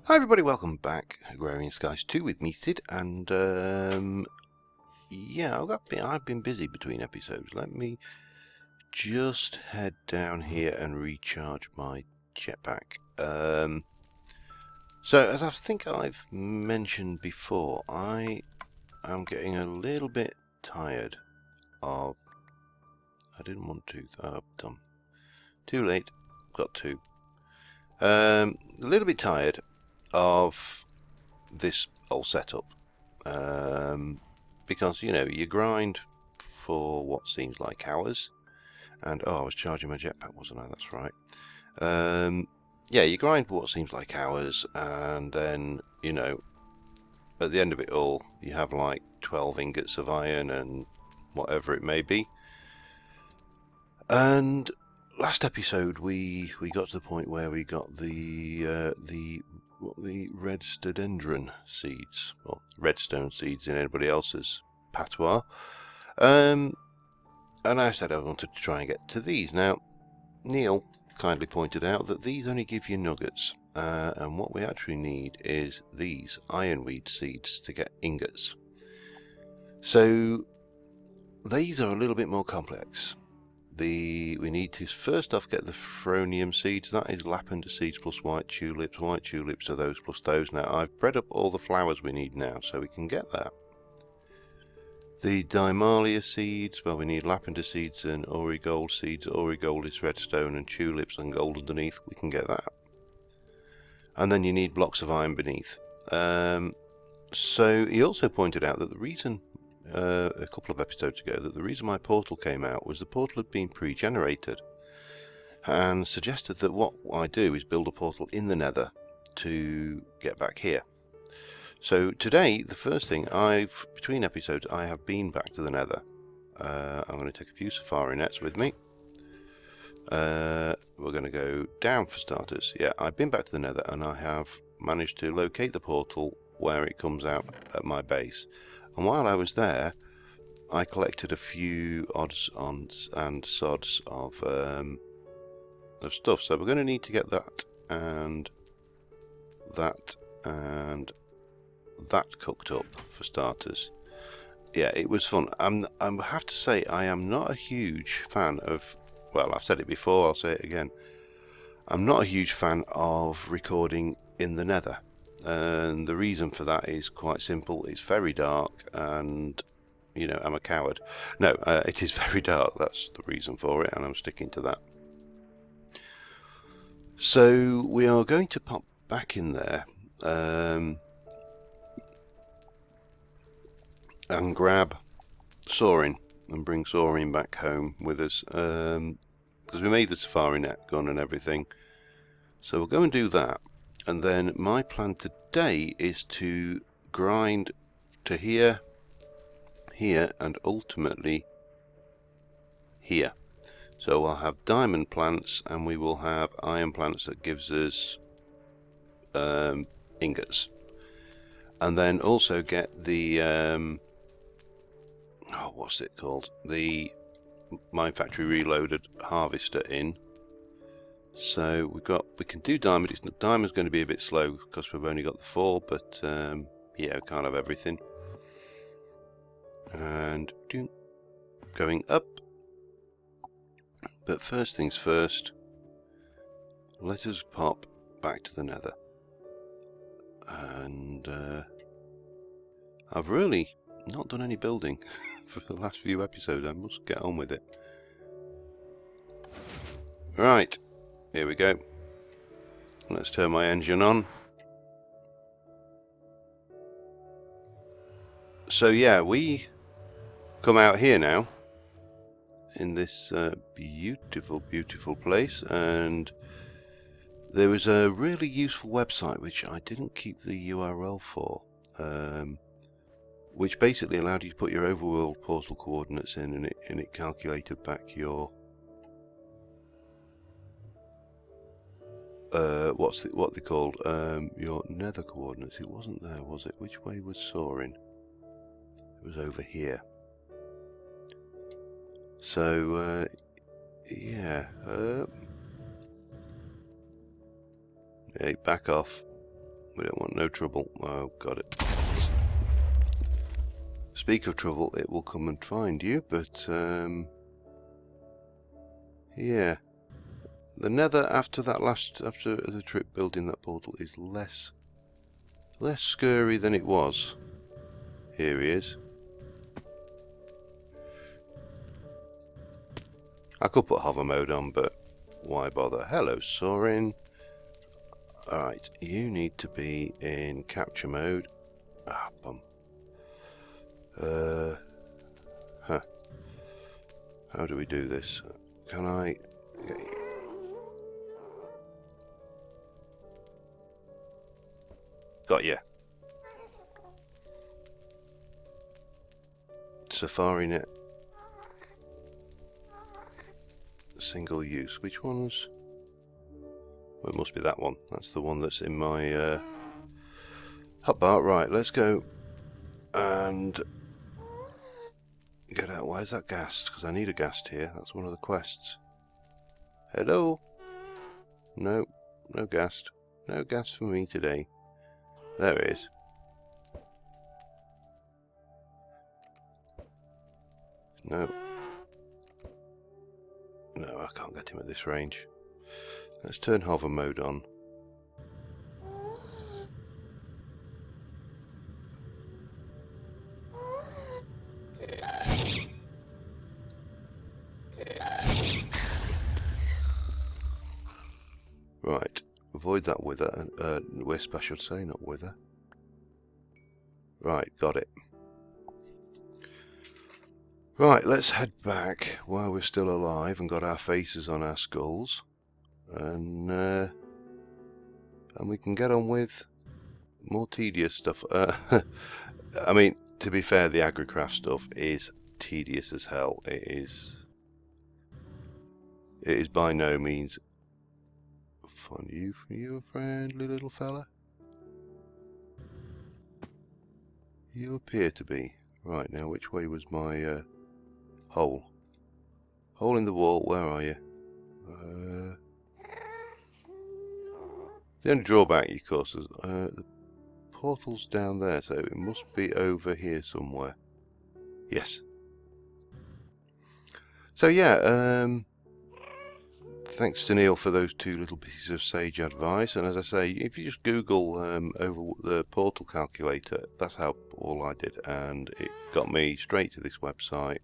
Hi everybody, welcome back. Agrarian Skies 2 with me, Sid, and yeah, I've been busy between episodes. Let me just head down here and recharge my jetpack. So as I think I've mentioned before, I am getting a little bit tired of. I didn't want to. Done. Too late. Got to. A little bit tired of this whole setup. Because, you know, you grind for what seems like hours. And, oh, I was charging my jetpack, wasn't I? That's right. Yeah, you grind for what seems like hours, and then, you know, at the end of it all, you have like 12 ingots of iron and whatever it may be. And last episode, we got to the point where we got the redstodendron seeds, or redstone seeds in anybody else's patois. And I said I wanted to try and get to these. Now, Neil kindly pointed out that these only give you nuggets, and what we actually need is these ironweed seeds to get ingots. So these are a little bit more complex. We need to first off get the ferronium seeds. That is lavender seeds plus white tulips. White tulips are those plus those. Now I've bred up all the flowers we need now, so we can get that. The Dimalia seeds, well, we need lavender seeds and Origold seeds. Origold is redstone, and tulips and gold underneath. We can get that. And then you need blocks of iron beneath. So he also pointed out that the reason, a couple of episodes ago, that the reason my portal came out was the portal had been pre-generated, and suggested that what I do is build a portal in the nether to get back here. So today, the first thing between episodes, I have been back to the nether. I'm going to take a few safari nets with me. We're going to go down for starters. Yeah, I've been back to the nether and I have managed to locate the portal where it comes out at my base. And while I was there, I collected a few odds and sods of stuff. So we're going to need to get that and that and that cooked up for starters. Yeah, it was fun. I have to say, I am not a huge fan of, well, I've said it before, I'll say it again. I'm not a huge fan of recording in the nether. And the reason for that is quite simple. It's very dark and, you know, I'm a coward. No, it is very dark. That's the reason for it, and I'm sticking to that. So we are going to pop back in there. And grab Soaring and bring Soaring back home with us, because we made the safari net gun and everything. So we'll go and do that, and then my plan today is to grind to here, and ultimately here. So we'll have diamond plants and we will have iron plants that gives us ingots, and then also get the what's it called, the Mine Factory Reloaded harvester in. So we can do diamond. Diamond's going to be a bit slow because we've only got the 4, but yeah, we can't have everything. And going up. But first things first, let us pop back to the nether. And I've really not done any building for the last few episodes. I must get on with it. Right, here we go. Let's turn my engine on. So yeah, we come out here now in this beautiful, beautiful place, and there was a really useful website which I didn't keep the URL for, which basically allowed you to put your overworld portal coordinates in, and it calculated back your what they called your nether coordinates. It wasn't there, was it? Which way was Soaring? It was over here. So yeah, hey, back off. We don't want no trouble. Oh, got it. Speak of trouble, it will come and find you, but yeah. The nether after the trip building that portal is less scary than it was. Here he is. I could put hover mode on, but why bother? Hello, Sorin. Alright, you need to be in capture mode. Ah, bum. Huh. How do we do this? Can I... Okay. Got ya. Safari net. Single use. Which one's... Well, it must be that one. That's the one that's in my hotbar. Right, let's go and get out. Why is that ghast? Because I need a ghast here. That's one of the quests. Hello? No, no ghast. No ghast for me today. There it is. No. No, I can't get him at this range. Let's turn hover mode on. Right, avoid that wither, wisp I should say, not wither. Right, got it. Right, let's head back while we're still alive and got our faces on our skulls. And we can get on with more tedious stuff. I mean, to be fair, the agricraft stuff is tedious as hell. It is by no means fun. You a friendly little fella? You appear to be. Right, now which way was my hole? Hole in the wall, where are you? The only drawback, of course, is the portal's down there, so it must be over here somewhere. Yes. So yeah, thanks to Neil for those 2 little pieces of sage advice. And as I say, if you just Google over the portal calculator, that's how all I did, and it got me straight to this website,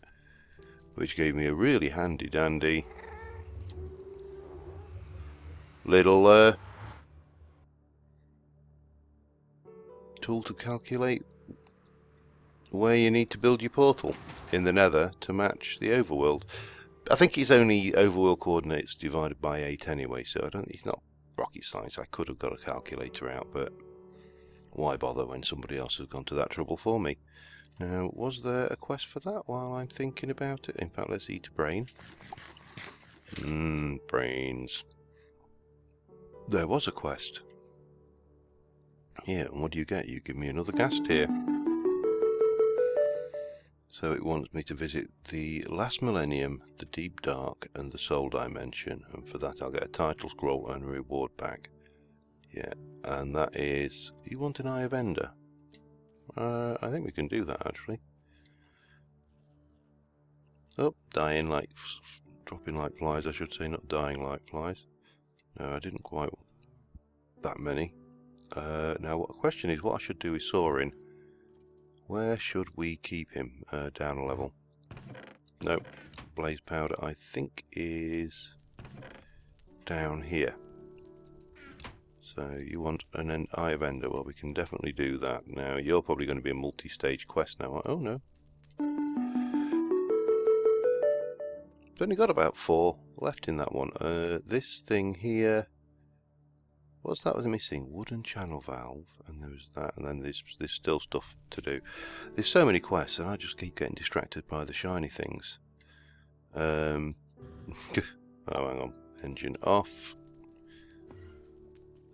which gave me a really handy dandy little tool to calculate where you need to build your portal in the nether to match the overworld. I think it's only overworld coordinates divided by 8 anyway, so it's not rocket science. I could have got a calculator out, but why bother when somebody else has gone to that trouble for me? Now, was there a quest for that while I'm thinking about it? In fact, let's eat a brain. Brains. There was a quest. Yeah, and what do you get? You give me another ghast here. So it wants me to visit the last millennium, the deep dark, and the soul dimension, and for that I'll get a title scroll and a reward back. Yeah, and that is... You want an Eye of Ender? I think we can do that actually. Oh, dropping like flies, I should say, not dying like flies. No, I didn't quite... that many. Now, what the question is, what I should do with Sorin. Where should we keep him? Down a level. Nope. Blaze powder, I think, is down here. So you want an Eye of Ender? Well, we can definitely do that. Now, you're probably going to be a multi-stage quest now. Oh, no. I've only got about 4 left in that one. This thing here... What's that was missing? Wooden channel valve, and there was that, and then there's still stuff to do. There's so many quests, and I just keep getting distracted by the shiny things. Oh, hang on. Engine off.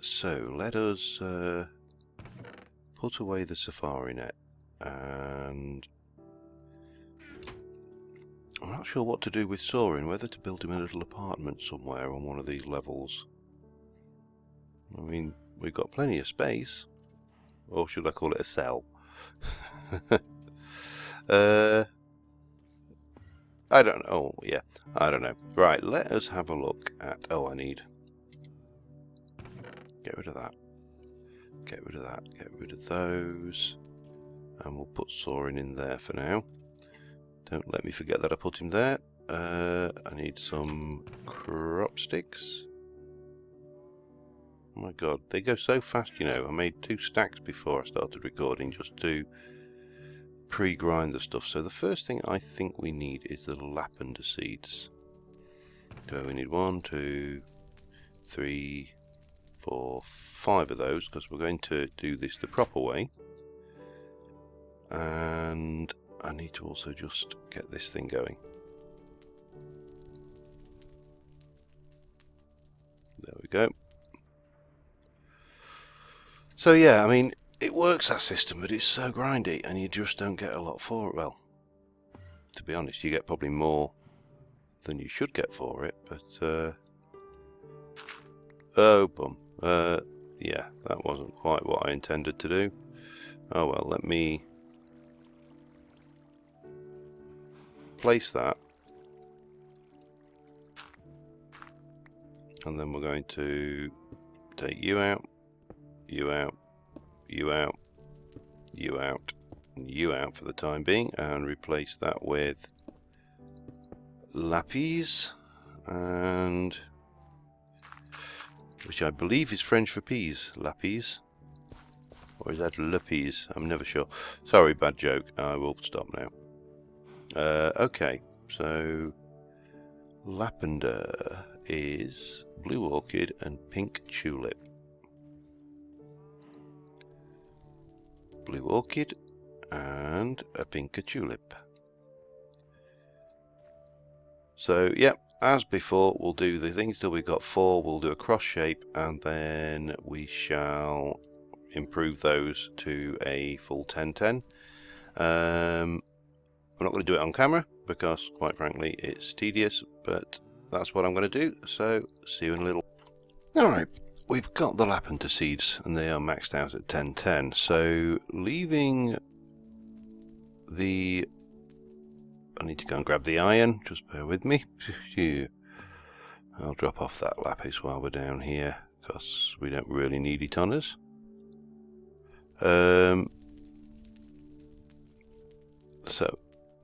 So, let us put away the safari net, and I'm not sure what to do with Sorin, whether to build him a little apartment somewhere on one of these levels. I mean, we've got plenty of space. Or should I call it a cell? I don't know. Oh, yeah, I don't know. Right, let us have a look at... Oh, I need... Get rid of that. Get rid of that. Get rid of those. And we'll put Soaring in there for now. Don't let me forget that I put him there. I need some crop sticks. Oh my god, they go so fast, you know. I made 2 stacks before I started recording just to pre-grind the stuff. So the first thing I think we need is the lavender seeds. So we need 1, 2, 3, 4, 5 of those, because we're going to do this the proper way. And I need to also just get this thing going. There we go. So yeah, I mean, it works, that system, but it's so grindy and you just don't get a lot for it. Well, to be honest, you get probably more than you should get for it, but oh bum. Yeah, that wasn't quite what I intended to do. Oh well, let me place that, and then we're going to take you out, you out, you out, you out, and you out for the time being, and replace that with lapis, and which I believe is French for peas, lapis, or is that lapis? I'm never sure. Sorry, bad joke. I will stop now. Okay, so lavender is blue orchid and pink tulip. Blue orchid and a pink tulip. So, yep, as before, we'll do the things till we've got 4. We'll do a cross shape, and then we shall improve those to a full 10-10. I'm not going to do it on camera because, quite frankly, it's tedious, but that's what I'm going to do. So, see you in a little. Alright, we've got the lavender seeds and they are maxed out at 10-10. So, leaving the... I need to go and grab the iron, just bear with me. I'll drop off that lapis while we're down here because we don't really need it on us. So,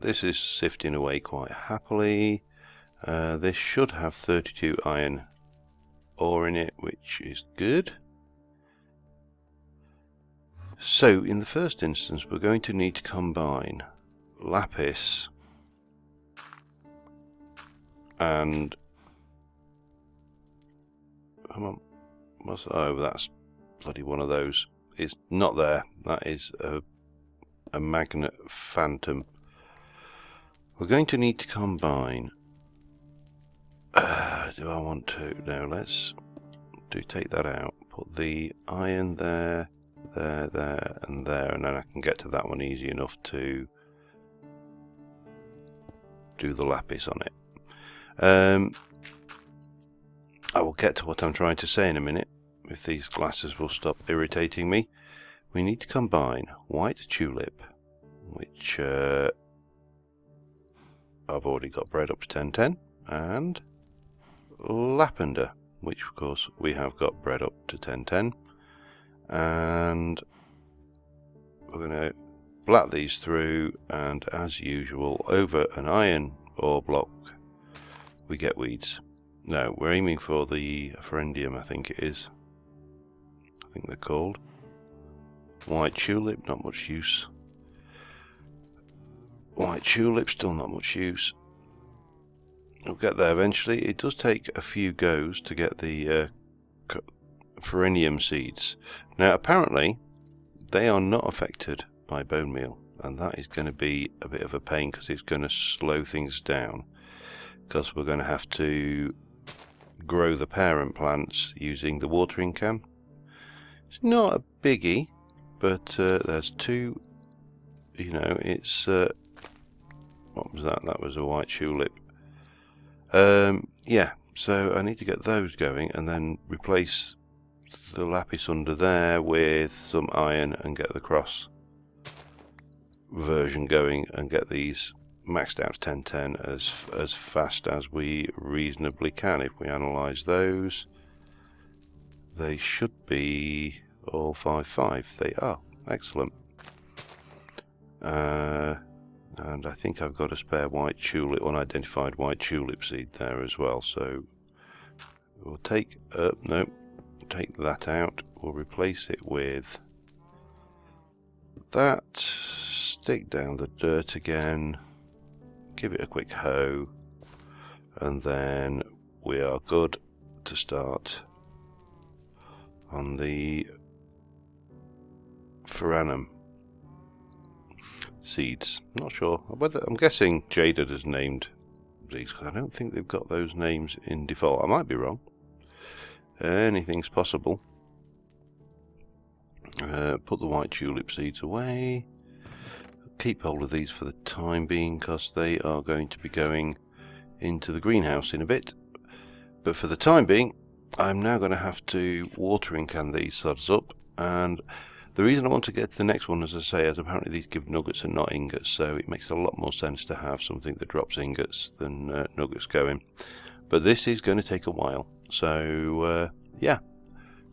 this is sifting away quite happily. This should have 32 iron ore in it, which is good. So, in the first instance, we're going to need to combine lapis and... Come on. Oh, that's bloody one of those. It's not there. That is a magnet phantom. We're going to need to combine... do I want to? No, let's take that out. Put the iron there, there, and there, and then I can get to that one easy enough to do the lapis on it. I will get to what I'm trying to say in a minute, if these glasses will stop irritating me. We need to combine white tulip, which I've already got bred up to 10-10, and lavender, which of course we have got bred up to 10-10, and we're going to black these through, and as usual, over an iron ore block we get weeds. No, we're aiming for the Agrarian, I think it is. I think they're called. White tulip, not much use. White tulip, still not much use. We'll get there eventually. It does take a few goes to get the Agrarian seeds. Now, apparently, they are not affected by bone meal, and that is going to be a bit of a pain because it's going to slow things down. Because we're going to have to grow the parent plants using the watering can. It's not a biggie, but there's 2. You know, it's what was that? That was a white tulip. Yeah, so I need to get those going and then replace the lapis under there with some iron and get the cross version going and get these maxed out to 1010 as fast as we reasonably can. If we analyse those, they should be all 5.5. They are. Excellent. And I think I've got a spare white tulip, unidentified white tulip seed there as well. So we'll take take that out. We'll replace it with that. Stick down the dirt again. Give it a quick hoe, and then we are good to start on the Foranum seeds. Not sure whether, I'm guessing Jaded has named these because I don't think they've got those names in default. I might be wrong. Anything's possible. Put the white tulip seeds away. Keep hold of these for the time being because they are going to be going into the greenhouse in a bit. But for the time being, I'm now going to have to watering can these sods up. And the reason I want to get to the next one, as I say, is apparently these give nuggets and not ingots, so it makes a lot more sense to have something that drops ingots than nuggets going. But this is going to take a while, so yeah,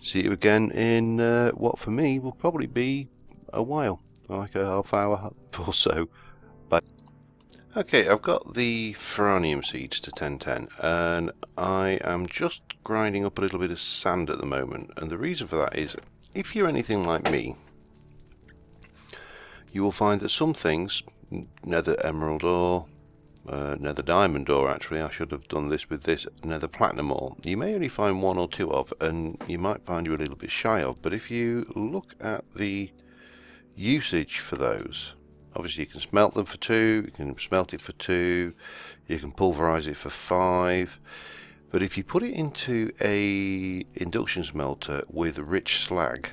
see you again in what for me will probably be a while, like a half hour or so. Bye. Okay, I've got the Ferranium seeds to 1010, and I am just grinding up a little bit of sand at the moment, and the reason for that is, if you're anything like me, you will find that some things, nether emerald ore, nether diamond ore, actually I should have done this with this, nether platinum ore, you may only find one or two of, and you might find you're a little bit shy of. But if you look at the usage for those, obviously you can smelt them for 2, you can smelt it for 2, you can pulverize it for 5, but if you put it into a induction smelter with rich slag,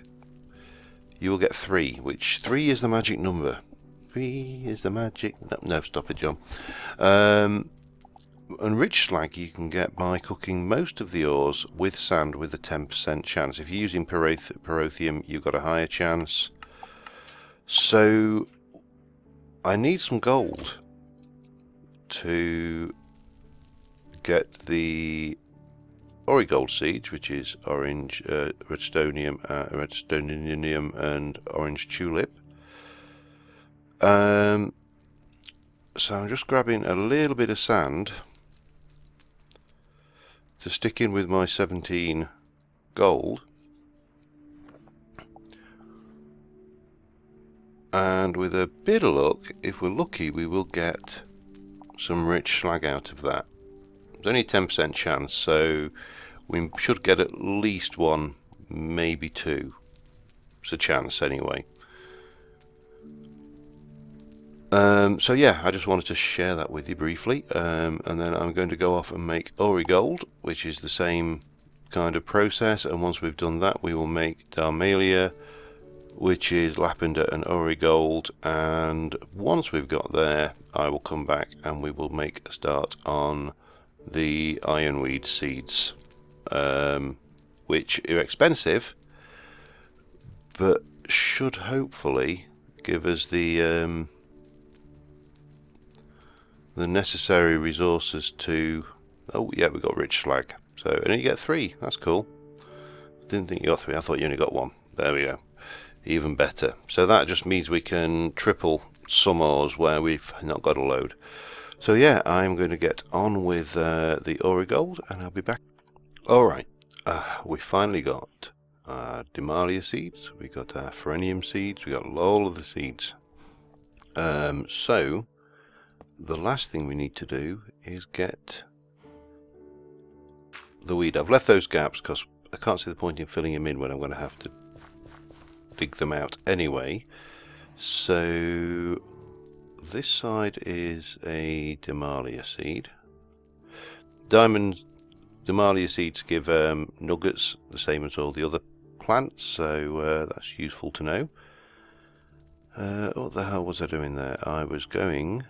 you will get 3, which 3 is the magic number. 3 is the magic... No, stop it, John. And rich slag you can get by cooking most of the ores with sand with a 10% chance. If you're using pyrotheum, you've got a higher chance. So I need some gold to get the Origold seeds, which is orange, redstonium and orange tulip. So I'm just grabbing a little bit of sand to stick in with my 17 gold, and with a bit of luck, if we're lucky, we will get some rich slag out of that. There's only a 10% chance, so we should get at least 1, maybe 2. It's a chance anyway. So yeah, I just wanted to share that with you briefly, and then I'm going to go off and make Origold, which is the same kind of process, and once we've done that we will make Darmalia, which is Lapender and Origold, and once we've got there I will come back and we will make a start on the ironweed seeds, which are expensive but should hopefully give us the necessary resources to... Oh yeah, we got rich slag, so and then you get 3. That's cool. Didn't think you got 3. I thought you only got 1. There we go. Even better. So that just means we can triple some ores where we've not got a load. So yeah, I'm going to get on with the Origold, and I'll be back. Alright, we finally got Demalia seeds, we got Ferranium seeds, we got all of the seeds. So the last thing we need to do is get the weed. I've left those gaps because I can't see the point in filling them in when I'm going to have to dig them out anyway. So this side is a Demalia seed. Demalia seeds give nuggets, the same as all the other plants, so that's useful to know. What the hell was I doing there? I was going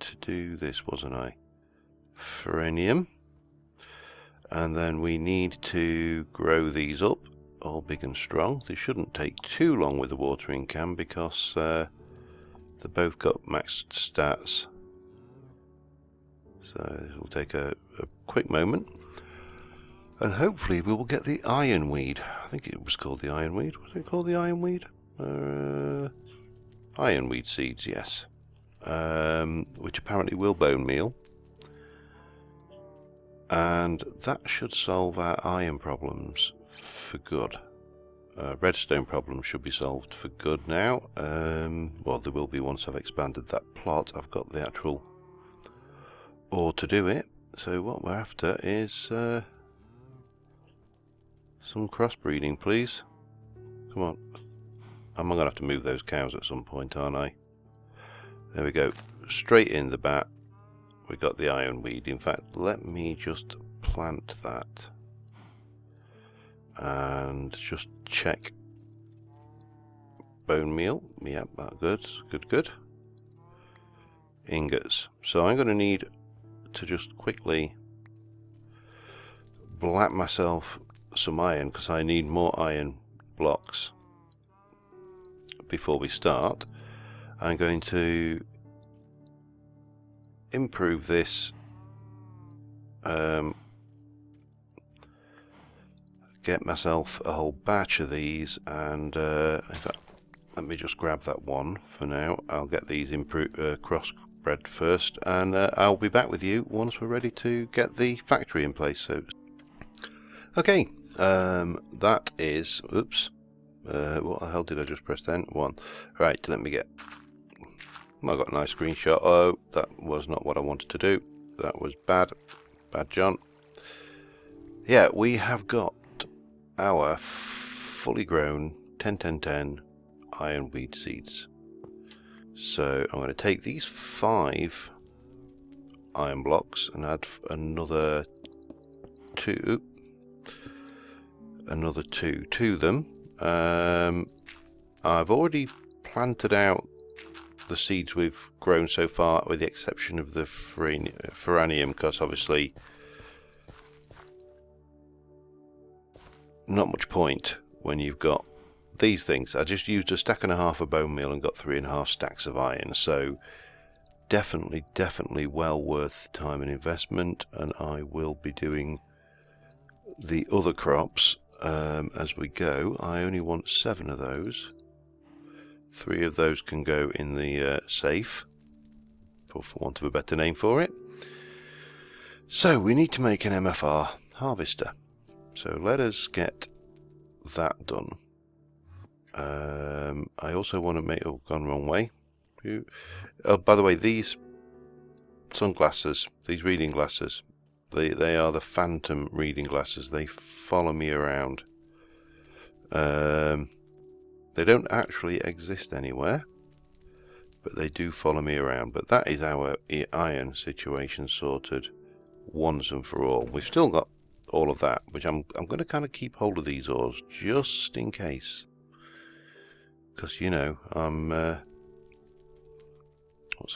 to do this, wasn't I? Ferranium. And then we need to grow these up all big and strong. They shouldn't take too long with the watering can because they both got maxed stats. So it'll take a quick moment. And hopefully we will get the ironweed. I think it was called the ironweed. Was it called the ironweed? Ironweed seeds, yes. Which apparently will bone meal. And that should solve our iron problems for good. Redstone problems should be solved for good now. Well, they will be once I've expanded that plot. I've got the actual ore to do it. So what we're after is some crossbreeding, please. Come on. I'm going to have to move those cows at some point, aren't I? There we go. Straight in the bat. We got the ironweed. In fact, let me just plant that. And just check. Bone meal. Yep, that's good. Good, good. Ingots. So I'm going to need to just quickly black myself some iron because I need more iron blocks before we start. I'm going to improve this, get myself a whole batch of these, and in fact, let me just grab that one for now. I'll get these crossbred first, and I'll be back with you once we're ready to get the factory in place. So, okay, that is, oops, what the hell did I just press then? One. Right, let me get, I got a nice screenshot. Oh, that was not what I wanted to do. That was bad. Bad, John. Yeah, we have got our fully grown 10-10-10 ironweed seeds. So I'm going to take these 5 iron blocks and add another 2 to them. I've already planted out the seeds we've grown so far, with the exception of the Ferranium, because obviously not much point when you've got these things. I just used a stack and a half of bone meal and got 3.5 stacks of iron, so definitely well worth time and investment. And I will be doing the other crops as we go. I only want 7 of those. 3 of those can go in the safe, for want of a better name for it. So we need to make an MFR harvester. So let us get that done. I also want to make, oh, gone wrong way. Oh, by the way, these sunglasses, these reading glasses, they are the phantom reading glasses. They follow me around. They don't actually exist anywhere, but they do follow me around. But that is our iron situation sorted once and for all. We've still got all of that, which I'm going to kind of keep hold of these ores just in case, because you know I'm what's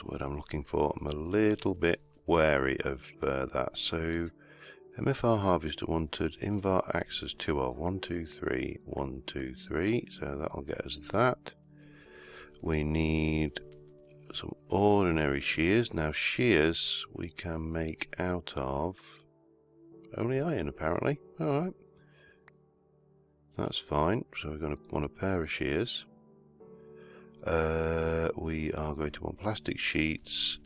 the word I'm looking for? I'm a little bit wary of that. So MFR harvester wanted, invert axes 2 of 1, 2, 3, 1, 2, 3. So that'll get us that. We need some ordinary shears. Now shears we can make out of only iron apparently. Alright. That's fine. So we're going to want a pair of shears. We are going to want plastic sheets.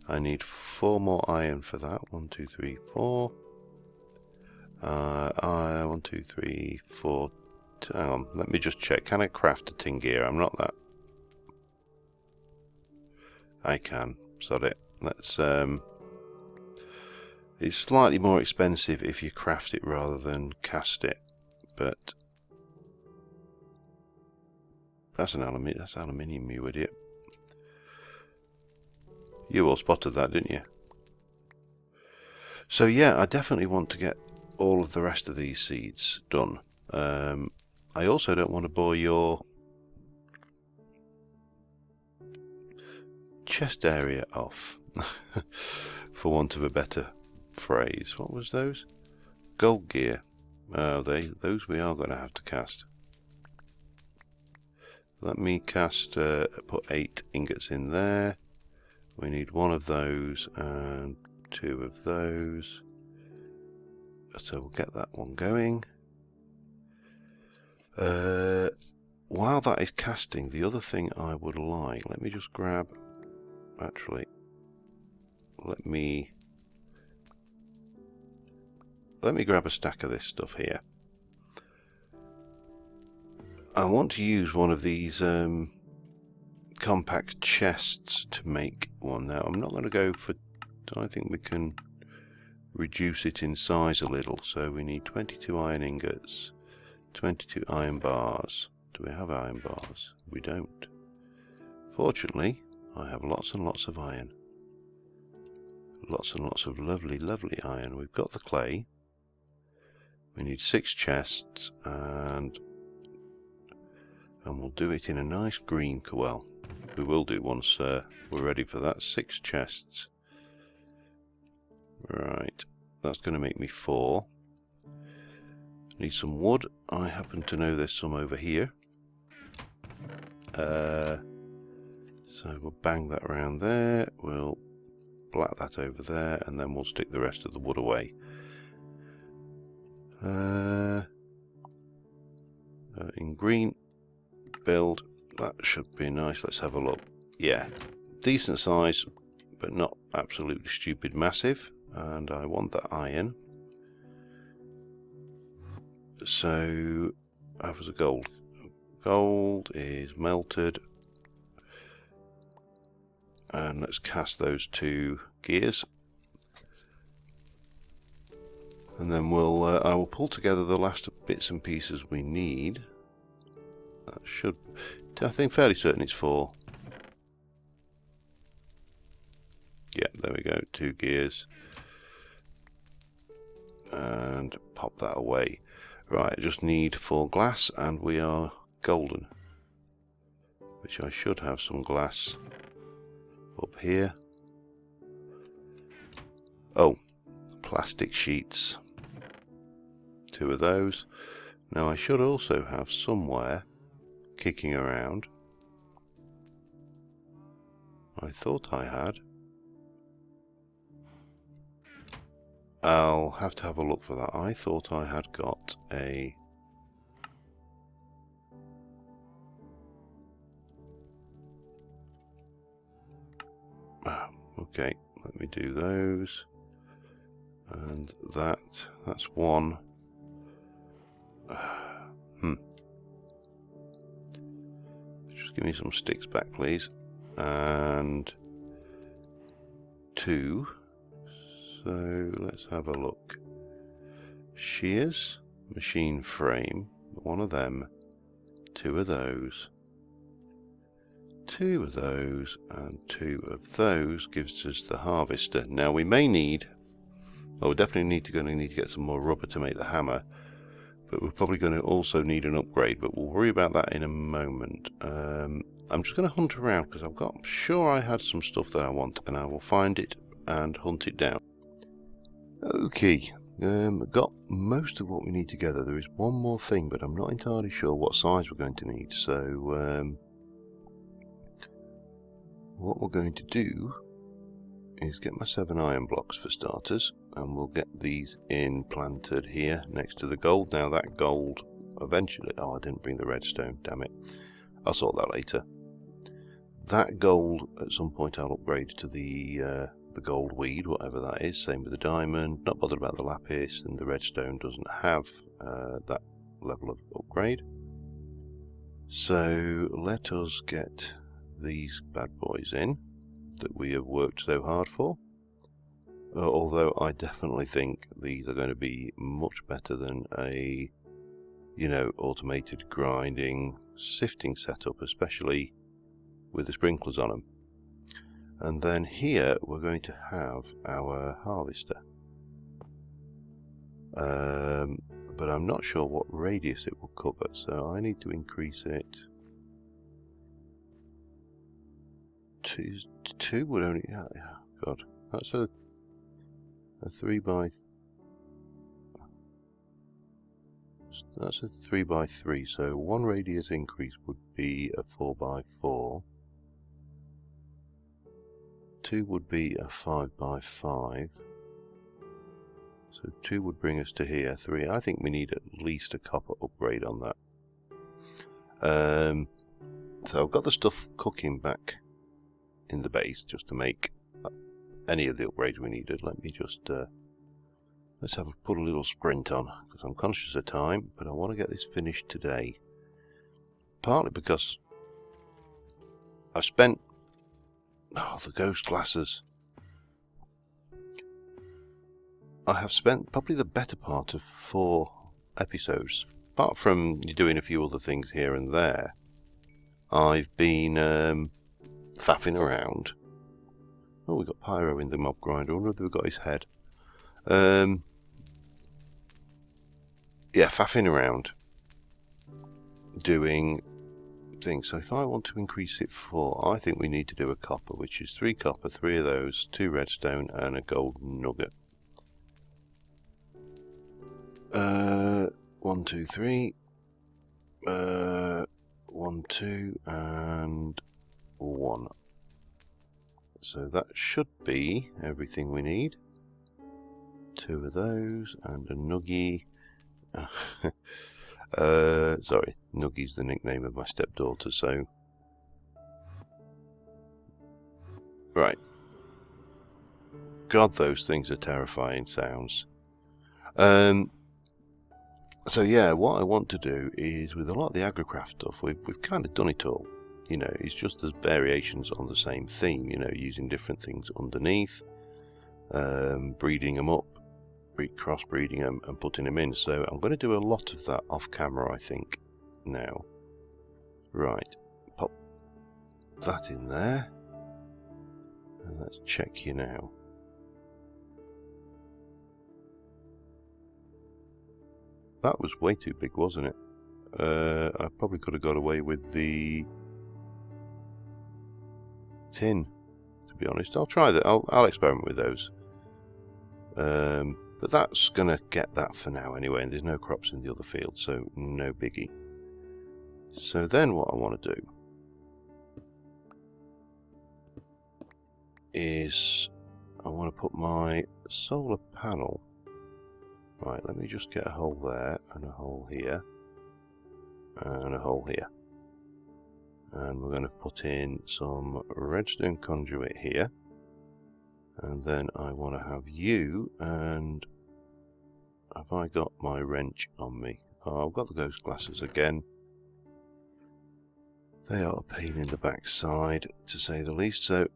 I need 4 more iron for that. 1, 2, 3, 4. 1, 2, 3, 4. Hang on, let me just check. Can I craft a tin gear? I'm not that. I can. Sod it. Let's. It's slightly more expensive if you craft it rather than cast it, but that's aluminium, you idiot. You all spotted that, didn't you? So yeah, I definitely want to get all of the rest of these seeds done. I also don't want to bore your chest area off, for want of a better phrase. What was those? Gold gear. Those we are going to have to cast. Let me cast, put 8 ingots in there. We need 1 of those and 2 of those. So we'll get that one going. While that is casting, the other thing I would like, let me just grab, actually, let me grab a stack of this stuff here. I want to use one of these compact chests to make one. Now I'm not going to go for, I think we can reduce it in size a little. So we need 22 iron ingots, 22 iron bars. Do we have iron bars? We don't. Fortunately, I have lots and lots of iron. Lots and lots of lovely, lovely iron. We've got the clay. We need 6 chests, and we'll do it in a nice green, well, we will do once we're ready for that. 6 chests. Right, that's going to make me 4. Need some wood. I happen to know there's some over here. So we'll bang that around there. We'll black that over there, and then we'll stick the rest of the wood away. In green, build, that should be nice. Let's have a look. Yeah, decent size, but not absolutely stupid massive. And I want that iron. So, that was a gold. Gold is melted. And let's cast those 2 gears. And then I will pull together the last bits and pieces we need. That should, I think, fairly certain it's 4. Yeah, there we go, 2 gears. And pop that away. Right, I just need 4 glass and we are golden. Which I should have some glass up here. Oh, plastic sheets. 2 of those. Now I should also have somewhere kicking around. I thought I had. I'll have to have a look for that. I thought I had got a... Okay, let me do those. And that's 1. Just give me some sticks back, please. And 2. So let's have a look. Shears, machine frame, 1 of them, 2 of those, 2 of those, and 2 of those gives us the harvester. Now we may need, well, we're definitely going to need to get some more rubber to make the hammer, but we're probably going to also need an upgrade, but we'll worry about that in a moment. I'm just going to hunt around because I'm sure I had some stuff that I want, and I will find it and hunt it down. Okay, got most of what we need together. There is one more thing, but I'm not entirely sure what size we're going to need. So what we're going to do is get my 7 iron blocks for starters, and we'll get these in planted here next to the gold. Now that gold eventually, oh, I didn't bring the redstone, damn it. I'll sort that later. That gold at some point I'll upgrade to the gold weed, whatever that is. Same with the diamond. Not bothered about the lapis, and the redstone doesn't have that level of upgrade. So let us get these bad boys in that we have worked so hard for. Although I definitely think these are going to be much better than a, automated grinding, sifting setup, especially with the sprinklers on them. And then here we're going to have our harvester. But I'm not sure what radius it will cover, so I need to increase it. 2 would only, God, that's a 3 by, That's a 3 by 3, so one radius increase would be a 4 by 4. 2 would be a 5 by 5. So 2 would bring us to here. 3, I think we need at least a copper upgrade on that. So I've got the stuff cooking back in the base just to make any of the upgrades we needed. Let me just let's put a little sprint on, because I'm conscious of time, but I want to get this finished today. Partly because I've spent the ghost glasses. I have spent probably the better part of 4 episodes, apart from doing a few other things here and there. I've been faffing around. Oh, we got Pyro in the mob grinder. I wonder if we've got his head. Yeah, faffing around doing things. So if I want to increase it 4, I think we need to do a copper, which is 3 copper, 3 of those, 2 redstone, and a gold nugget. 1, 2, 3. 1, 2, and 1. So that should be everything we need. 2 of those, and a nuggy. Sorry, Nuggy's the nickname of my stepdaughter, so... Right. God, those things are terrifying sounds. So yeah, what I want to do is, with a lot of the agricraft stuff, we've kind of done it all. You know, it's just as variations on the same theme, you know, using different things underneath, breeding them up, crossbreeding them and putting them in. So I'm going to do a lot of that off camera, I think, now. Right, pop that in there, and let's check you now. That was way too big, wasn't it? I probably could have got away with the tin, to be honest. I'll try that. I'll experiment with those. But that's going to get that for now anyway, and there's no crops in the other field, so no biggie. So then what I want to do is I want to put my solar panel. Right, let me just get a hole there, and a hole here, and a hole here. And we're going to put in some redstone conduit here. And then I want to have you, and have I got my wrench on me? Oh, I've got the ghost glasses again. They are a pain in the backside, to say the least, so...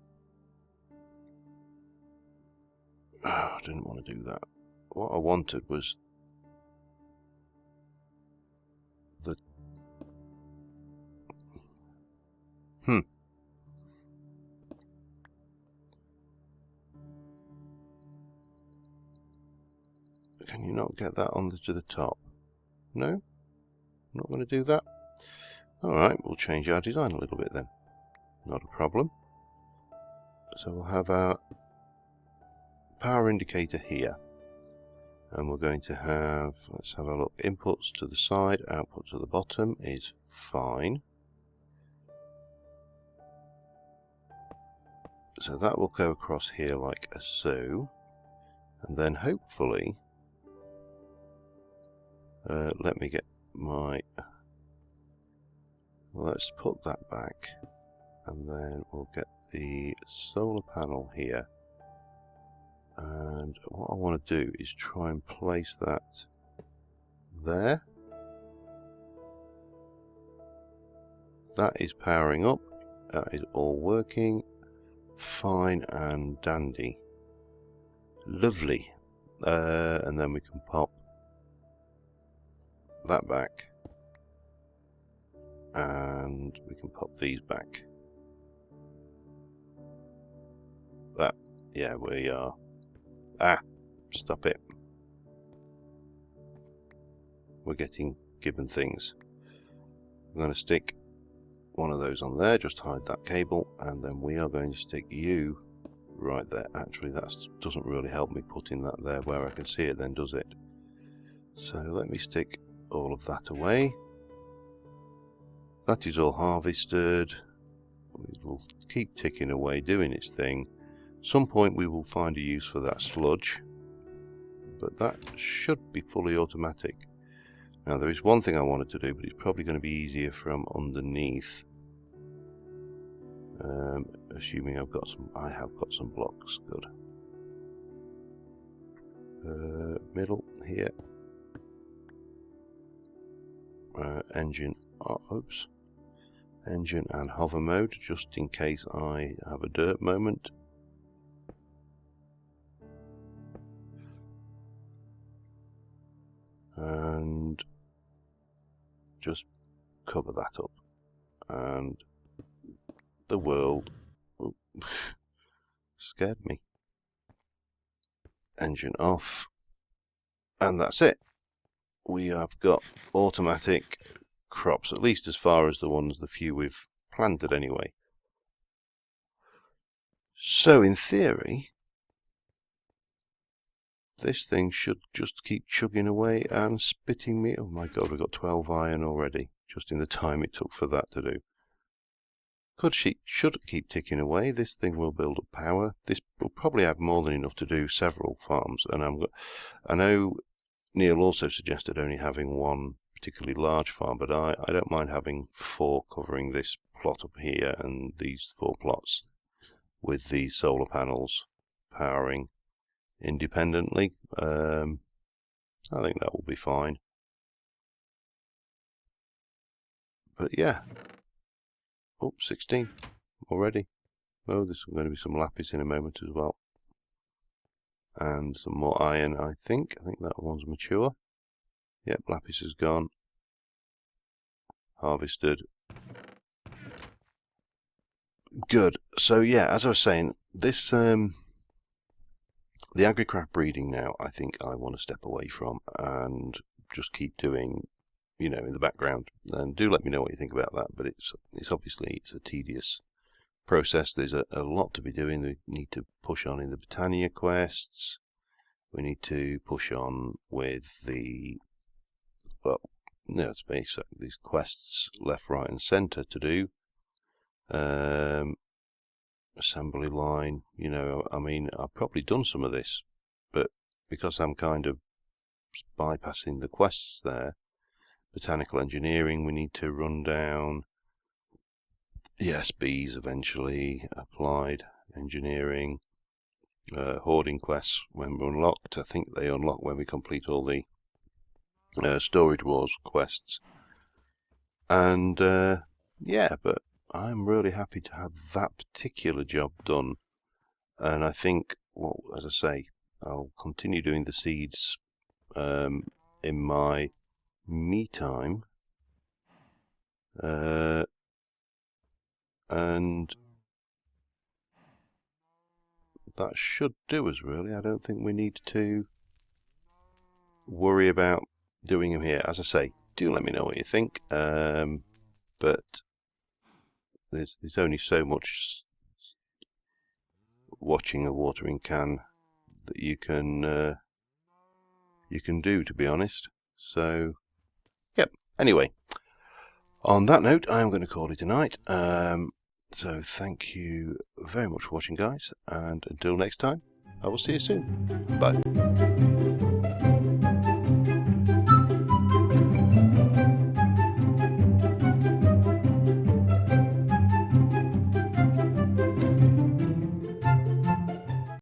I didn't want to do that. What I wanted was the... Can you not get that to the top? No? I'm not going to do that? Alright, we'll change our design a little bit then. Not a problem. So we'll have our power indicator here. And we're going to have, let's have a look, inputs to the side, output to the bottom is fine. So that will go across here like so. And then hopefully, let me get my, let's put that back. And then we'll get the solar panel here. And what I want to do is try and place that there. That is powering up. That is all working fine and dandy. Lovely. And then we can pop that back. And we can pop these back. That, yeah, we are. Ah, stop it. We're getting given things. I'm going to stick one of those on there, just hide that cable, and then we are going to stick you right there. Actually, that doesn't really help me putting that there where I can see it then, does it? So let me stick all of that away. That is all harvested. It will keep ticking away, doing its thing. At some point we will find a use for that sludge, but that should be fully automatic. Now there is one thing I wanted to do, but it's probably going to be easier from underneath. Assuming I have got some blocks. Good. Middle here. Engine and hover mode, just in case I have a dirt moment. And just cover that up. And the world scared me. Engine off. And that's it. We have got automatic crops, at least as far as the few we've planted anyway. So in theory, this thing should just keep chugging away and spitting me. Oh my god, we've got 12 iron already, just in the time it took for that to do. Should keep ticking away. This thing will build up power. This will probably have more than enough to do several farms. And I know Neil also suggested only having one particularly large farm, but I don't mind having 4 covering this plot up here and these 4 plots with these solar panels powering independently. I think that will be fine. But yeah. Oh, 16 already. Oh, there's going to be some lapis in a moment as well. And some more iron, I think. I think that one's mature. Yep, lapis is gone. Harvested. Good. So yeah, as I was saying, this the Agricraft breeding now, I think I want to step away from and just keep doing, you know, in the background. And do let me know what you think about that. But it's obviously a tedious process. There's a lot to be doing. We need to push on in the Britannia quests. We need to push on with the, well, no, it's basic, these quests left, right and centre to do. Assembly line, you know, I mean, I've probably done some of this, but because I'm kind of bypassing the quests there, botanical engineering, we need to run down. Yes, bees eventually, applied engineering, hoarding quests when we're unlocked. I think they unlock when we complete all the storage wars quests. And yeah, but I'm really happy to have that particular job done. And I think, well, as I say, I'll continue doing the seeds in my me time. And that should do us, really. I don't think we need to worry about doing them here. As I say, do let me know what you think. But there's only so much watching a watering can that you can do, to be honest. So, yep. Anyway, on that note, I'm going to call it a night. So thank you very much for watching, guys, and until next time, I will see you soon. Bye.